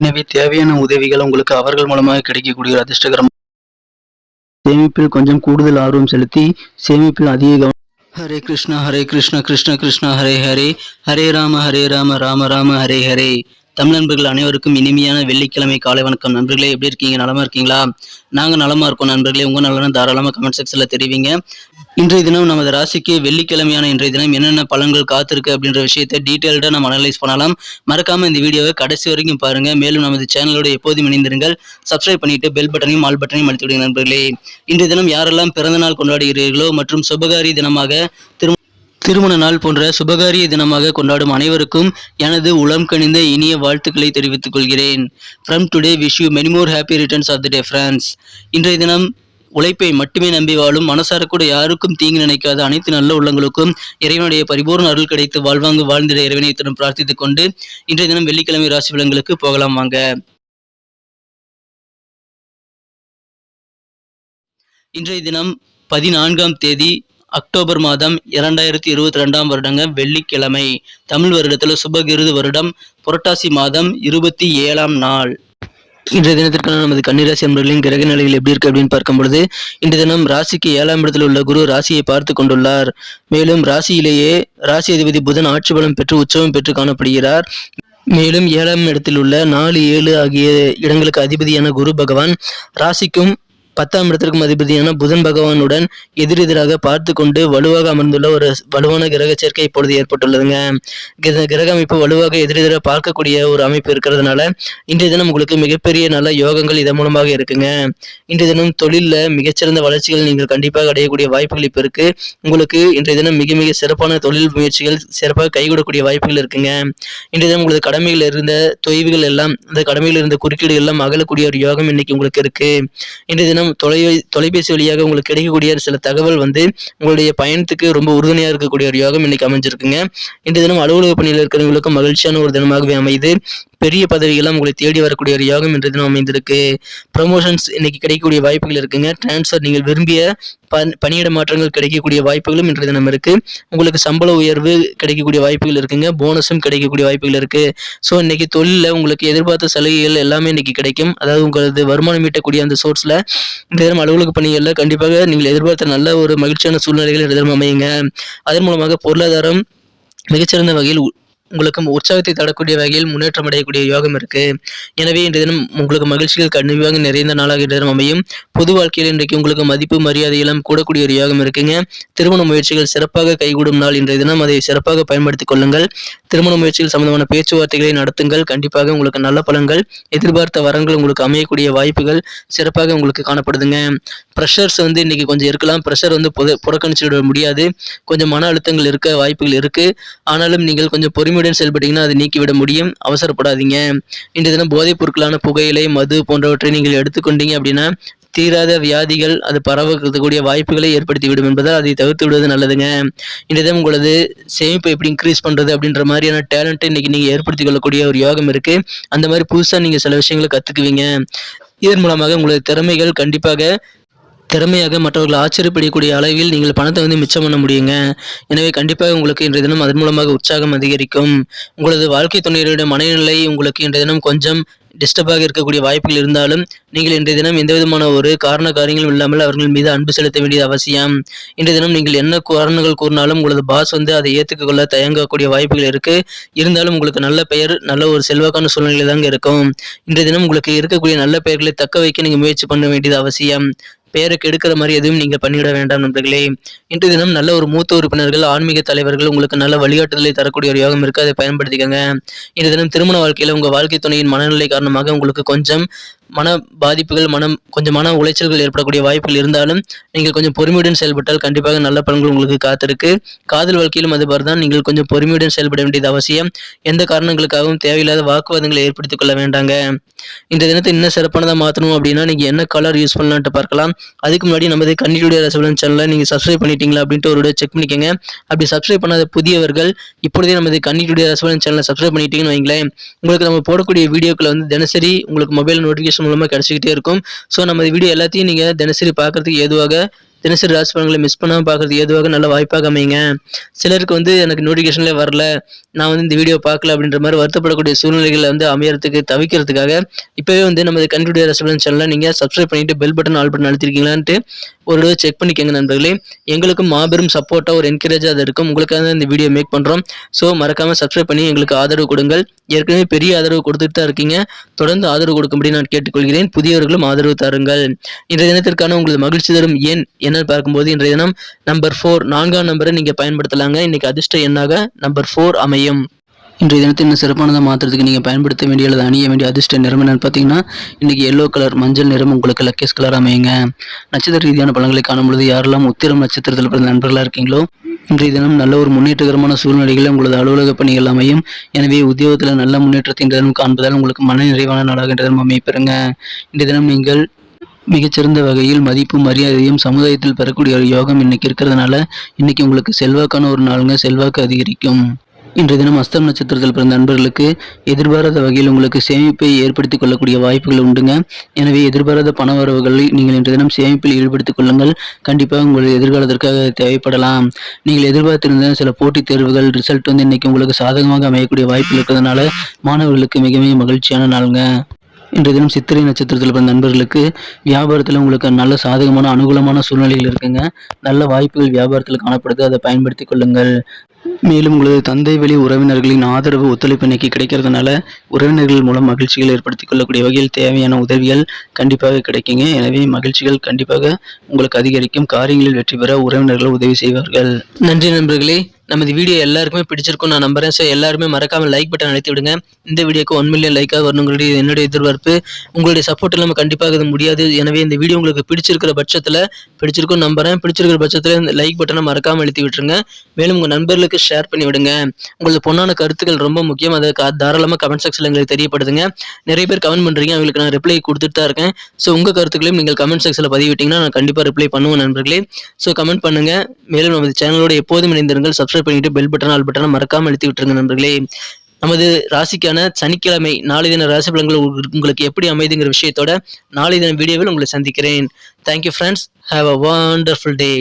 எனவே தேவையான உதவிகள் உங்களுக்கு அவர்கள் மூலமாக கிடைக்கக்கூடிய ஒரு அதிர்ஷ்டகரம். சேமிப்பில் கொஞ்சம் கூடுதல் ஆர்வம் செலுத்தி சேமிப்பில் அதிக கவனம். ஹரே கிருஷ்ணா கிருஷ்ண கிருஷ்ணா ஹரே ஹரே, ஹரே ராம ராம ராம ஹரே ஹரே. தமிழ் நண்பர்கள் அனைவருக்கும் இனிமையான வெள்ளிக்கிழமை காலை வணக்கம். நண்பர்களே, எப்படி இருக்கீங்க? நலமா இருக்கீங்களா? நாங்கள் நலமா இருக்கோம் நண்பர்களே. உங்க நலனும் தாராளமாக கமெண்ட் செக்ஷன்ல தெரிவிங்க. இன்றைய தினம் நமது ராசிக்கு வெள்ளிக்கிழமையான இன்றைய தினம் என்னென்ன பலன்கள் காத்திருக்கு அப்படின்ற விஷயத்தை டீட்டெயில்டா நம்ம அனலைஸ் பண்ணலாம். மறக்காம இந்த வீடியோவை கடைசி வரைக்கும் பாருங்க. மேலும் நமது சேனலோட எப்போதும் இணைந்திருங்கள். சப்ஸ்கிரைப் பண்ணிட்டு பெல் பட்டனையும் ஆல் பட்டனையும் அழுத்தி விடுங்க நண்பர்களே. இன்றைய தினம் யாரெல்லாம் பிறந்த நாள் கொண்டாடுகிறீர்களோ மற்றும் சுபகாரிய தினமாக திருமண நாள் போன்ற சுபகாரிய தினமாக கொண்டாடும் அனைவருக்கும் எனது உளம் கனிந்த இனிய வாழ்த்துக்களை தெரிவித்துக் கொள்கிறேன். From today wish you many more happy returns of the day friends. இன்றைய தினம் உழைப்பை மட்டுமே நம்பி வாழும், மனசார கூட யாருக்கும் தீங்கு நினைக்காத அனைத்து நல்ல உள்ளங்களுக்கும் இறைவனுடைய பரிபூர்ண அருள் கிடைத்து வாழ்வாங்கு வாழ்ந்திட இறைவனை தினம் பிரார்த்தித்துக் கொண்டு இன்றைய தினம் வெள்ளிக்கிழமை ராசி பலன்களுக்கு போகலாம் வாங்க. இன்றைய தினம் 14ஆம் தேதி அக்டோபர் மாதம் 2022 வருடங்க வெள்ளிக்கிழமை. தமிழ் வருடத்துல சுபகிருது வருடம் புரட்டாசி மாதம் 27ஆம் நாள். இன்றைய தினத்திற்கான நமது கன்னிராசி அன்பர்களின் கிரக நிலைகள் எப்படி இருக்கு அப்படின்னு பார்க்கும் பொழுது, இன்றைய தினம் ராசிக்கு 7ஆம் இடத்தில் உள்ள குரு ராசியை பார்த்து கொண்டுள்ளார். மேலும் ராசியிலேயே ராசி அதிபதி புதன் ஆட்சி பலம் பெற்று உற்சவம் பெற்று காணப்படுகிறார். மேலும் 7ஆம் இடத்தில் உள்ள 4, 7 ஆகிய இடங்களுக்கு அதிபதியான குரு பகவான் ராசிக்கும் 10ஆம் இடத்திற்கும் அதிபதியான புதன் பகவானுடன் எதிரெதிராக பார்த்து கொண்டு வலுவாக அமர்ந்துள்ள ஒரு வலுவான கிரக சேர்க்கை இப்பொழுது ஏற்பட்டுள்ளதுங்க. கிரக அமைப்பு வலுவாக எதிரெதிராக பார்க்கக்கூடிய ஒரு அமைப்பு இருக்கிறதுனால இன்றைய தினம் உங்களுக்கு மிகப்பெரிய நல்ல யோகங்கள் இதன் மூலமாக இருக்குங்க. இன்றைய தினம் தொழிலில் மிகச்சிறந்த வளர்ச்சிகள் நீங்கள் கண்டிப்பாக அடையக்கூடிய வாய்ப்புகள் இப்போ இருக்கு. உங்களுக்கு இன்றைய தினம் மிக மிக சிறப்பான தொழில் முயற்சிகள் சிறப்பாக கைகூடக்கூடிய வாய்ப்புகள் இருக்குங்க. இன்றைய தினம் உங்களுக்கு கடமைகள் இருந்த தொய்வுகள் எல்லாம், அந்த கடமையில் இருந்த குறுக்கீடுகள் எல்லாம் அகலக்கூடிய ஒரு யோகம் இன்னைக்கு உங்களுக்கு இருக்கு. இன்றைய தினம் தொலைபேசி வழியாக உங்களுக்கு கிடைக்கக்கூடிய சில தகவல் உங்களுடைய பயணத்துக்கு ரொம்ப உறுதுணையா இருக்கக்கூடிய ஒரு யோகம் இன்னைக்கு அமைஞ்சிருக்குங்க. இன்றைய தினம் அலுவலக பணியில் இருக்கிறவங்களுக்கும் மகிழ்ச்சியான ஒரு தினமாகவே அமைது. பெரிய பதவிகள்லாம் உங்களை தேடி வரக்கூடிய ஒரு யோகம் இன்றைய தினம் அமைந்திருக்கு. ப்ரமோஷன்ஸ் இன்னைக்கு கிடைக்கக்கூடிய வாய்ப்புகள் இருக்குங்க. டிரான்ஸ்ஃபர், நீங்கள் விரும்பிய பணியிட மாற்றங்கள் கிடைக்கக்கூடிய வாய்ப்புகளும் இன்றைய தினம் இருக்கு. உங்களுக்கு சம்பள உயர்வு கிடைக்கக்கூடிய வாய்ப்புகள் இருக்குங்க. போனஸும் கிடைக்கக்கூடிய வாய்ப்புகள் இருக்கு. ஸோ இன்னைக்கு தொழிலில் உங்களுக்கு எதிர்பார்த்த சலுகைகள் எல்லாமே இன்னைக்கு கிடைக்கும். அதாவது உங்களது வருமானம் ஈட்டக்கூடிய அந்த சோர்ஸ்ல இந்த தினம் அலுவலக பணிகளில் கண்டிப்பாக நீங்கள் எதிர்பார்த்த நல்ல ஒரு மகிழ்ச்சியான சூழ்நிலைகள் இந்த தினம் அமையுங்க. அதன் மூலமாக பொருளாதாரம் மிகச்சிறந்த வகையில் உங்களுக்கு உற்சாகத்தை தரக்கூடிய வகையில் முன்னேற்றம் அடையக்கூடிய யோகம் இருக்கு. எனவே இன்றைய தினம் உங்களுக்கு மகிழ்ச்சிகள் கண்டிப்பாக நிறைந்த நாளாக இன்றைய தினம் அமையும். பொது வாழ்க்கையில் இன்றைக்கு உங்களுக்கு மதிப்பு மரியாதையெல்லாம் கூடக்கூடிய ஒரு யோகம் இருக்குங்க. திருமண முயற்சிகள் சிறப்பாக கைகூடும் நாள் இன்றைய தினம். அதை சிறப்பாக பயன்படுத்திக் கொள்ளுங்கள். திருமண முயற்சிகள் சம்பந்தமான பேச்சுவார்த்தைகளை நடத்துங்கள். கண்டிப்பாக உங்களுக்கு நல்ல பலன்கள், எதிர்பார்த்த வரங்கள் உங்களுக்கு அமையக்கூடிய வாய்ப்புகள் சிறப்பாக உங்களுக்கு காணப்படுதுங்க. ப்ரெஷர்ஸ் இன்னைக்கு கொஞ்சம் இருக்கலாம். ப்ரெஷர் புறக்கணிச்சுவிட முடியாது. கொஞ்சம் மன அழுத்தங்கள் இருக்க வாய்ப்புகள் இருக்கு. ஆனாலும் நீங்கள் கொஞ்சம் பொறுமையுடன் செயல்பட்டீங்கன்னா அதை நீக்கிவிட முடியும். அவசரப்படாதீங்க. இன்றைய தினம் போதைப் பொருட்களான புகையிலை, மது போன்றவற்றை நீங்கள் எடுத்துக்கொண்டீங்க அப்படின்னா தீராத வியாதிகள் அது பரவக்கூடிய வாய்ப்புகளை ஏற்படுத்திவிடும் என்பதால் அதை தவிர்த்து விடுவது நல்லதுங்க. இன்றைய தினம் உங்களது சேமிப்பை எப்படி இன்க்ரீஸ் பண்றது அப்படின்ற மாதிரியான டேலண்ட்டை இன்னைக்கு நீங்க ஏற்படுத்திக் கொள்ளக்கூடிய ஒரு யோகம் இருக்கு. அந்த மாதிரி புதுசா நீங்க சில விஷயங்களை கத்துக்குவீங்க. இதன் மூலமாக உங்களது திறமைகள் கண்டிப்பாக திறமையாக மற்றவர்கள் ஆச்சரியப்படக்கூடிய அளவில் நீங்கள் பணத்தை மிச்சம் பண்ண முடியுங்க. எனவே கண்டிப்பாக உங்களுக்கு இன்றைய தினம் அதன் மூலமாக உற்சாகம் அதிகரிக்கும். உங்களது வாழ்க்கை துணையருடைய மனநிலை உங்களுக்கு இன்றைய தினம் கொஞ்சம் டிஸ்டர்பாக இருக்கக்கூடிய வாய்ப்புகள் இருந்தாலும் நீங்கள் இன்றைய தினம் எந்த விதமான ஒரு காரியங்களும் இல்லாமல் அவர்கள் மீது அன்பு செலுத்த வேண்டியது அவசியம். இன்றைய தினம் நீங்கள் என்ன காரணங்கள் கூறினாலும் உங்களது பாஸ் அதை ஏற்றுக்கொள்ள தயங்கக்கூடிய வாய்ப்புகள் இருக்கு. இருந்தாலும் உங்களுக்கு நல்ல பெயர், நல்ல ஒரு செல்வாக்கான சூழ்நிலை தாங்க இருக்கும். இன்றைய தினம் உங்களுக்கு இருக்கக்கூடிய நல்ல பெயர்களை தக்க வைக்க நீங்க முயற்சி பண்ண வேண்டியது அவசியம். பெயருக்கு எடுக்கிற மாதிரி எதுவும் நீங்கள் பண்ணிவிட வேண்டாம் நண்பர்களே. இன்றைய தினம் நல்ல ஒரு மூத்த உறுப்பினர்கள், ஆன்மீக தலைவர்கள் உங்களுக்கு நல்ல வழிகாட்டுதலை தரக்கூடிய ஒரு யோகம் இருக்கு. அதை பயன்படுத்திக்கங்க. இன்றைய தினம் திருமண வாழ்க்கையில உங்க வாழ்க்கை துணையின் மனநிலை காரணமாக உங்களுக்கு கொஞ்சம் மன பாதிப்புகள், கொஞ்சம் மன உளைச்சல்கள் ஏற்படக்கூடிய வாய்ப்புகள் இருந்தாலும் நீங்கள் கொஞ்சம் பொறுமையுடன் செயல்பட்டால் கண்டிப்பாக நல்ல பலன்கள் உங்களுக்கு காத்திருக்கு. காதல் வாழ்க்கையிலும் அது மாதிரிதான். நீங்கள் கொஞ்சம் பொறுமையுடன் செயல்பட வேண்டியது அவசியம். எந்த காரணங்களுக்காகவும் தேவையில்லாத வாக்குவாதங்களை ஏற்படுத்திக் கொள்ள வேண்டாங்க. இந்த தினத்தை இன்னும் சிறப்பானதாக மாற்றணும் அப்படின்னா நீங்க என்ன கலர் யூஸ் பண்ணலான்ட்டு பார்க்கலாம். அதுக்கு முன்னாடி நமது கன்னியுடைய ரசபலன் சேனலை நீங்க சப்ஸ்கிரைப் பண்ணிட்டீங்களா அப்படின்ட்டு ஒரு செக் பண்ணிக்கோங்க. அப்படி சப்ஸ்கிரைப் பண்ணாத புதியவர்கள் இப்பொழுதே நமது கன்னியுடைய ரசபலன் சேனலை சப்ஸ்கிரைப் பண்ணிட்டீங்கன்னு வைங்களேன், உங்களுக்கு நம்ம போடக்கூடிய வீடியோக்களை தினசரி உங்களுக்கு மொபைல் நோட்டிஃபிகேஷன் மூலமா கிடைச்சிக்கிட்டே இருக்கும். ஸோ நம்ம வீடியோ எல்லாத்தையும் நீங்க தினசரி பார்க்கறதுக்கு ஏதுவாக தினசரி ராசி பலன்களை மிஸ் பண்ணாமல் பார்க்கறது ஏதுவாக நல்ல வாய்ப்பாக அமையுங்க. சிலருக்கு எனக்கு நோட்டிஃபிகேஷன்லேயே வரல, நான் இந்த வீடியோ பார்க்கல அப்படின்ற மாதிரி வருத்தப்படக்கூடிய சூழ்நிலைகளை அமையறதுக்கு தவிர்க்கிறதுக்காக இப்போவே நமது கண்ணுடைய ராசி பலன் சேனலை நீங்கள் சப்ஸ்கிரைப் பண்ணிட்டு பெல் பட்டன் ஆல் பட்டன் அழுத்திருக்கீங்களான்ட்டு ஒரு தடவை செக் பண்ணிக்கோங்க நண்பர்களே. எங்களுக்கும் மாபெரும் சப்போர்ட்டாக ஒரு என்கரேஜாக அது இருக்கும். உங்களுக்காக இந்த வீடியோ மேக் பண்ணுறோம். ஸோ மறக்காமல் சப்ஸ்கிரைப் பண்ணி எங்களுக்கு ஆதரவு கொடுங்கள். ஏற்கனவே பெரிய ஆதரவு கொடுத்துட்டு தான் இருக்கீங்க. தொடர்ந்து ஆதரவு கொடுக்கும்படி நான் கேட்டுக்கொள்கிறேன். புதியவர்களும் ஆதரவு தாருங்கள். இன்றைய தினத்திற்கான உங்களது மகிழ்ச்சி தரும் எண் என்னன்னு பார்க்கும்போது இன்றைய தினம் நம்பர் 4 4ஆம் நம்பரை நீங்கள் பயன்படுத்தலாங்க. இன்னைக்கு அதிர்ஷ்ட எண்ணாக நம்பர் 4 அமையும். இன்றைய தினத்தை இன்னும் சிறப்பானதாக மாற்றுறதுக்கு நீங்கள் பயன்படுத்த வேண்டிய அல்லது அணிய வேண்டிய அதிர்ஷ்ட நிறம் என்னன்னு பார்த்தீங்கன்னா இன்றைக்கி எல்லோ கலர் மஞ்சள் நிறம் உங்களுக்கு லக்கேஸ் கலர் அமையுங்க. நட்சத்திர ரீதியான பலன்களை காணும்பொழுது யாரெல்லாம் உத்திரம் நட்சத்திரத்தில் பிறந்த நண்பர்களாக இருக்கீங்களோ இன்றைய தினம் நல்ல ஒரு முன்னேற்றகரமான சூழ்நிலைகளில் உங்களது அலுவலக பணிகள் அமையும். எனவே உத்தியோகத்தில் நல்ல முன்னேற்றத்தை இன்றைய தினம் காண்பதால் உங்களுக்கு மன நிறைவான நாளாக இன்றைய தினம் அமைப்பெறுங்க. இன்றைய தினம் நீங்கள் மிகச்சிறந்த வகையில் மதிப்பும் மரியாதையும் சமுதாயத்தில் பெறக்கூடிய ஒரு யோகம் இன்னைக்கு இருக்கிறதுனால இன்னைக்கு உங்களுக்கு செல்வாக்கான ஒரு நாளுங்க. செல்வாக்கு அதிகரிக்கும். இன்றைய தினம் அஸ்தம் நட்சத்திரத்தில் பிறந்த நண்பர்களுக்கு எதிர்பாராத வகையில் உங்களுக்கு சேமிப்பை ஏற்படுத்திக் கொள்ளக்கூடிய வாய்ப்புகள் உண்டுங்க. எனவே எதிர்பாராத பண வரவுகளை நீங்கள் இன்றைய தினம் சேமிப்பில் ஈடுபடுத்திக் கொள்ளுங்கள். கண்டிப்பாக உங்களுடைய எதிர்காலத்திற்காக தேவைப்படலாம். நீங்கள் எதிர்பார்த்திருந்த சில போட்டித் தேர்வுகள் ரிசல்ட் இன்னைக்கு உங்களுக்கு சாதகமாக அமையக்கூடிய வாய்ப்பு இருக்கிறதுனால மாணவர்களுக்கு மிக மிக மகிழ்ச்சியான நாளுங்க. இன்றைய தினம் சித்திரை நட்சத்திரத்தில் பிறந்த நண்பர்களுக்கு வியாபாரத்தில் உங்களுக்கு நல்ல சாதகமான அனுகூலமான சூழ்நிலைகள் இருக்குங்க. நல்ல வாய்ப்புகள் வியாபாரத்தில் காணப்படுது. அதை பயன்படுத்திக் கொள்ளுங்கள். மேலும் உங்களது தந்தை வழி உறவினர்களின் ஆதரவு ஒத்துழைப்பு இன்னைக்கு கிடைக்கிறதுனால உறவினர்கள் மூலம் மகிழ்ச்சிகள் ஏற்படுத்திக் கொள்ளக்கூடிய வகையில் தேவையான உதவிகள் கண்டிப்பாக கிடைக்குங்க. எனவே மகிழ்ச்சிகள் கண்டிப்பாக உங்களுக்கு அதிகரிக்கும். காரியங்களில் வெற்றி பெற உறவினர்கள் உதவி செய்வார்கள். நன்றி நண்பர்களே. நமது வீடியோ எல்லாருக்குமே பிடிச்சிருக்கும் நான் நம்புறேன். ஸோ எல்லாருமே மறக்காம லைக் பட்டன் அழுத்தி விடுங்க. இந்த வீடியோக்கு 1 மில்லியன் லைக்காக வரணுங்கிறது என்னுடைய எதிர்பார்ப்பு. உங்களுடைய சப்போர்ட் இல்லாமல் கண்டிப்பாக இது முடியாது. எனவே இந்த வீடியோ உங்களுக்கு பிடிச்சிருக்கிற பட்சத்தில் பிடிச்சிருக்கும் நம்புறேன். பிடிச்சிருக்கிற பட்சத்தில் இந்த லைக் பட்டனை மறக்காம அழுத்தி விட்டுருங்க. மேலும் உங்கள் நண்பர்களுக்கு ஷேர் பண்ணி விடுங்க. உங்களது பொண்ணான கருத்துக்கள் ரொம்ப முக்கியம். அதை தாராளமாக கமெண்ட் செக்ஷனில் எங்களுக்கு தெரியப்படுதுங்க. நிறைய பேர் கமெண்ட் பண்ணுறீங்க, அவங்களுக்கு நான் ரிப்ளை கொடுத்துட்டு தான் இருக்கேன். ஸோ உங்கள் கருத்துக்களையும் நீங்கள் கமெண்ட் செக்ஷனில் பதிவிட்டீங்கன்னா நான் கண்டிப்பாக ரிப்ளை பண்ணுவேன் நண்பர்களே. ஸோ கமெண்ட் பண்ணுங்க. மேலும் நமது சேனலோட எப்போதும் இணைந்திருங்கள். சப்ஸ்கிரைப் பண்ணிட்டு பெல் பட்டன் ஆல் பட்டனை மறக்காம அழுத்தி விட்டுருங்க நண்பர்களே. நமது ராசிக்கான சனிக்கிழமை நாளை தின ராசி பலன்கள் உங்களுக்கு எப்படி அமைதுங்கிற விஷயத்தோட நாளை தின வீடியோவில் உங்களை சந்திக்கிறேன். Thank you friends. Have a wonderful day.